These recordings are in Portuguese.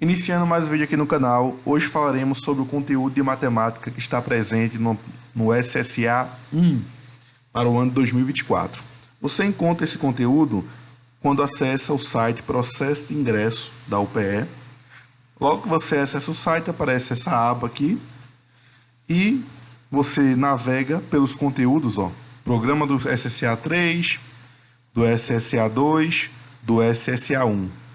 Iniciando mais um vídeo aqui no canal, hoje falaremos sobre o conteúdo de matemática que está presente no SSA 1 para o ano de 2024. Você encontra esse conteúdo quando acessa o site Processo de Ingresso da UPE. Logo que você acessa o site, aparece essa aba aqui e você navega pelos conteúdos, programa do SSA 3, do SSA 2, do SSA 1.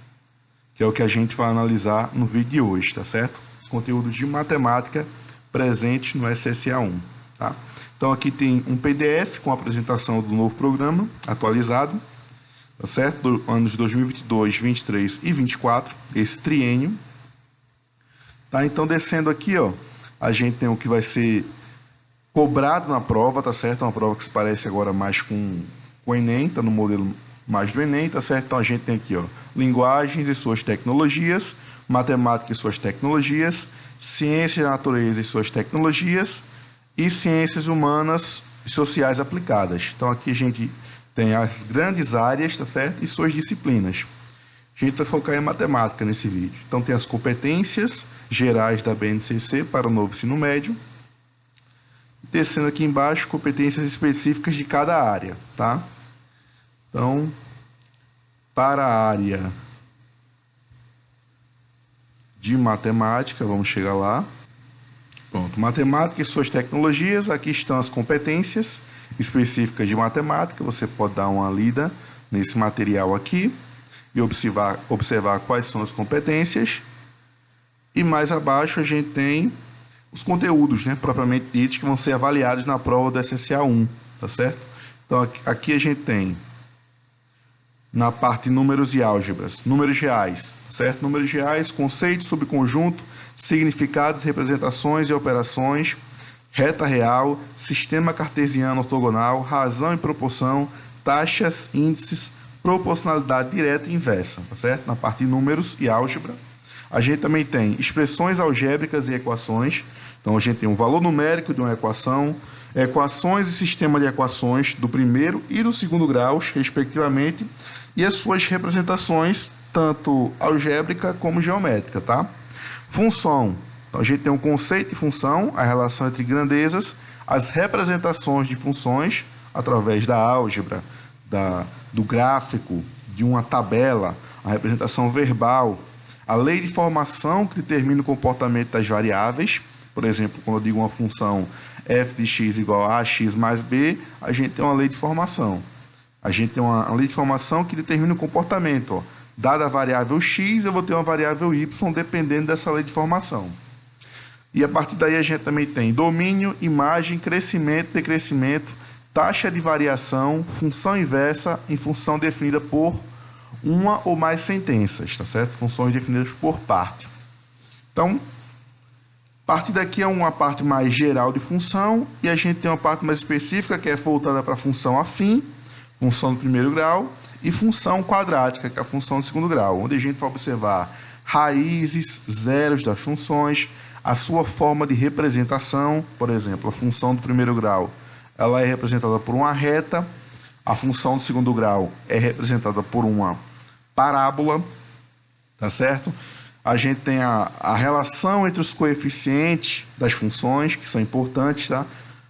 Que é o que a gente vai analisar no vídeo de hoje, tá certo? Os conteúdos de matemática presentes no SSA 1, tá? Então aqui tem um PDF com a apresentação do novo programa atualizado, tá certo? Do anos 2022, 23 e 24, esse triênio. Tá? Então descendo aqui, a gente tem o que vai ser cobrado na prova, tá certo? É uma prova que se parece agora mais com o Enem, tá no modelo mais do Enem, tá certo? Então a gente tem aqui, linguagens e suas tecnologias, matemática e suas tecnologias, ciência da natureza e suas tecnologias e ciências humanas e sociais aplicadas. Então aqui a gente tem as grandes áreas, tá certo? E suas disciplinas. A gente vai focar em matemática nesse vídeo. Então tem as competências gerais da BNCC para o novo ensino médio. Descendo aqui embaixo, competências específicas de cada área, tá? Então, para a área de matemática, vamos chegar lá. Pronto, matemática e suas tecnologias, aqui estão as competências específicas de matemática. Você pode dar uma lida nesse material aqui e observar quais são as competências. E mais abaixo a gente tem os conteúdos, propriamente ditos, que vão ser avaliados na prova do SSA 1, tá certo? Então, aqui a gente tem na parte números e álgebras, números reais, certo? Números reais, conceito, subconjunto, significados, representações e operações, reta real, sistema cartesiano ortogonal, razão e proporção, taxas, índices, proporcionalidade direta e inversa, tá certo? Na parte de números e álgebra. A gente também tem expressões algébricas e equações. Então, a gente tem um valor numérico de uma equação, equações e sistema de equações do primeiro e do segundo graus, respectivamente, e as suas representações, tanto algébrica como geométrica, tá? Função. Então, a gente tem um conceito de função, a relação entre grandezas, as representações de funções, através da álgebra, do gráfico, de uma tabela, a representação verbal, a lei de formação que determina o comportamento das variáveis. Por exemplo, quando eu digo uma função f de x igual a x mais b, a gente tem uma lei de formação. A gente tem uma lei de formação que determina o comportamento. Dada a variável x, eu vou ter uma variável y, dependendo dessa lei de formação. E a partir daí a gente também tem domínio, imagem, crescimento, decrescimento, taxa de variação, função inversa em função definida por uma ou mais sentenças, tá certo? Funções definidas por parte. Então, a partir daqui é uma parte mais geral de função e a gente tem uma parte mais específica que é voltada para a função afim, função do primeiro grau, e função quadrática, que é a função do segundo grau, onde a gente vai observar raízes, zeros das funções, a sua forma de representação. Por exemplo, a função do primeiro grau ela é representada por uma reta, a função do segundo grau é representada por uma parábola, tá certo? A gente tem a relação entre os coeficientes das funções, que são importantes, tá?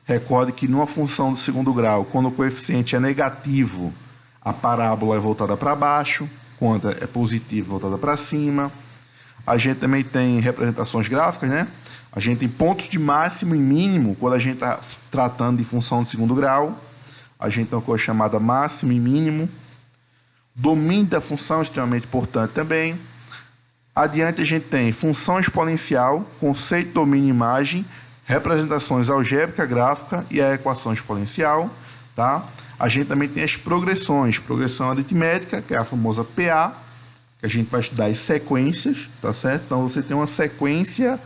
Recorde que numa função do segundo grau, quando o coeficiente é negativo, a parábola é voltada para baixo, quando é positivo, voltada para cima. A gente também tem representações gráficas, A gente tem pontos de máximo e mínimo, quando a gente está tratando de função do segundo grau. A gente tem uma coisa chamada máximo e mínimo. Domínio da função é extremamente importante também. Adiante a gente tem função exponencial, conceito, domínio e imagem, representações algébrica, gráfica e a equação exponencial, tá? A gente também tem as progressões, progressão aritmética, que é a famosa PA, que a gente vai estudar as sequências, tá certo? Então você tem uma sequência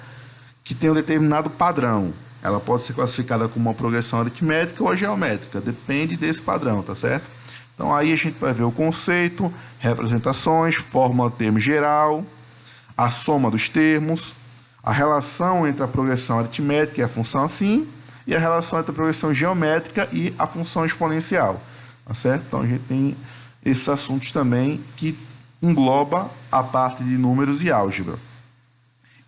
que tem um determinado padrão. Ela pode ser classificada como uma progressão aritmética ou geométrica, depende desse padrão, tá certo? Então aí a gente vai ver o conceito, representações, fórmula termo geral, a soma dos termos, a relação entre a progressão aritmética e a função afim, e a relação entre a progressão geométrica e a função exponencial, tá certo? Então a gente tem esses assuntos também que engloba a parte de números e álgebra.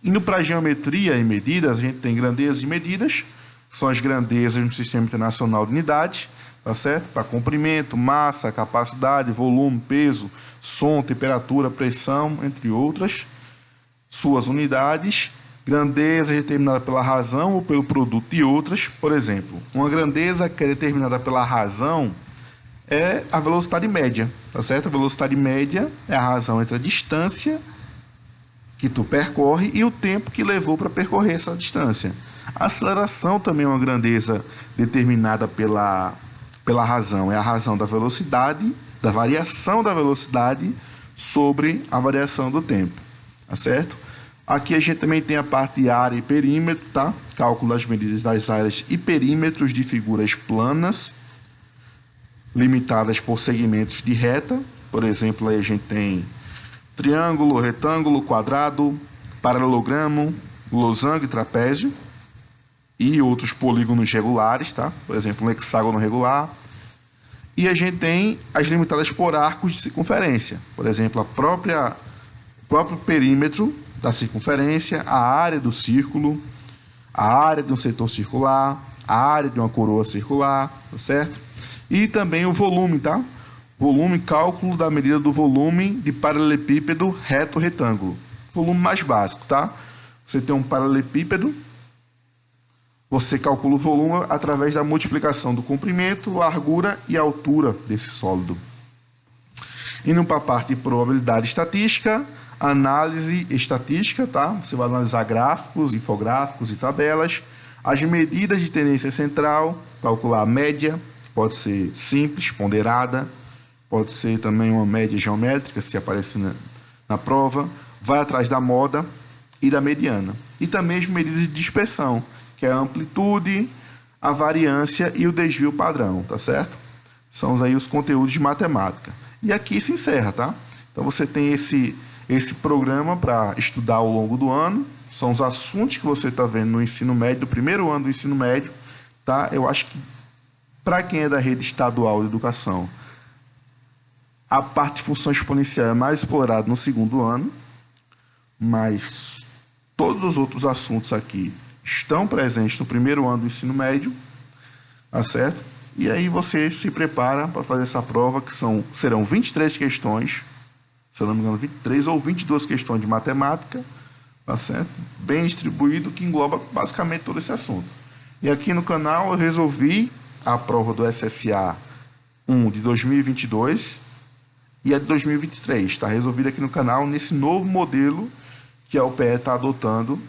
Indo para a geometria e medidas, a gente tem grandezas e medidas, são as grandezas no Sistema Internacional de Unidades, tá certo? Para comprimento, massa, capacidade, volume, peso, som, temperatura, pressão, entre outras, suas unidades. Grandeza determinada pela razão ou pelo produto e outras. Por exemplo, uma grandeza que é determinada pela razão é a velocidade média, tá certo? A velocidade média é a razão entre a distância que tu percorre e o tempo que levou para percorrer essa distância. A aceleração também é uma grandeza determinada pela razão, é a razão da velocidade, da variação da velocidade sobre a variação do tempo, tá certo? Aqui a gente também tem a parte de área e perímetro, tá? Cálculo das medidas das áreas e perímetros de figuras planas, limitadas por segmentos de reta. Por exemplo, aí a gente tem triângulo, retângulo, quadrado, paralelogramo, losango e trapézio, e outros polígonos regulares, tá? Por exemplo, um hexágono regular. E a gente tem as limitadas por arcos de circunferência. Por exemplo, o próprio perímetro da circunferência, a área do círculo, a área de um setor circular, a área de uma coroa circular, tá certo? E também o volume, tá? Volume, cálculo da medida do volume de paralelepípedo reto retângulo. Volume mais básico, tá? Você tem um paralelepípedo, você calcula o volume através da multiplicação do comprimento, largura e altura desse sólido. Indo para a parte de probabilidade estatística, análise estatística, tá? Você vai analisar gráficos, infográficos e tabelas. As medidas de tendência central, calcular a média, que pode ser simples, ponderada, pode ser também uma média geométrica, se aparecer na prova. Vai atrás da moda e da mediana. E também as medidas de dispersão, que é a amplitude, a variância e o desvio padrão, tá certo? São aí os conteúdos de matemática. E aqui se encerra, tá? Então você tem esse programa para estudar ao longo do ano. São os assuntos que você está vendo no ensino médio, do primeiro ano do ensino médio, tá? Eu acho que para quem é da rede estadual de educação, a parte de função exponencial é mais explorada no segundo ano, mas todos os outros assuntos aqui estão presentes no primeiro ano do ensino médio, tá certo? E aí você se prepara para fazer essa prova, que serão 23 questões, se eu não me engano, 23 ou 22 questões de matemática, tá certo? Bem distribuído, que engloba basicamente todo esse assunto. E aqui no canal eu resolvi a prova do SSA 1 de 2022 e a de 2023. Está resolvida aqui no canal nesse novo modelo que a UPE está adotando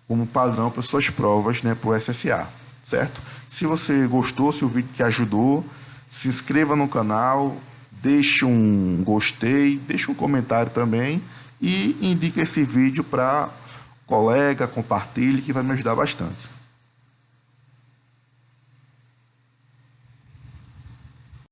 como padrão para suas provas, né, para o SSA, certo? Se você gostou, se o vídeo te ajudou, se inscreva no canal, deixe um gostei, deixe um comentário também e indique esse vídeo para colega, compartilhe, que vai me ajudar bastante.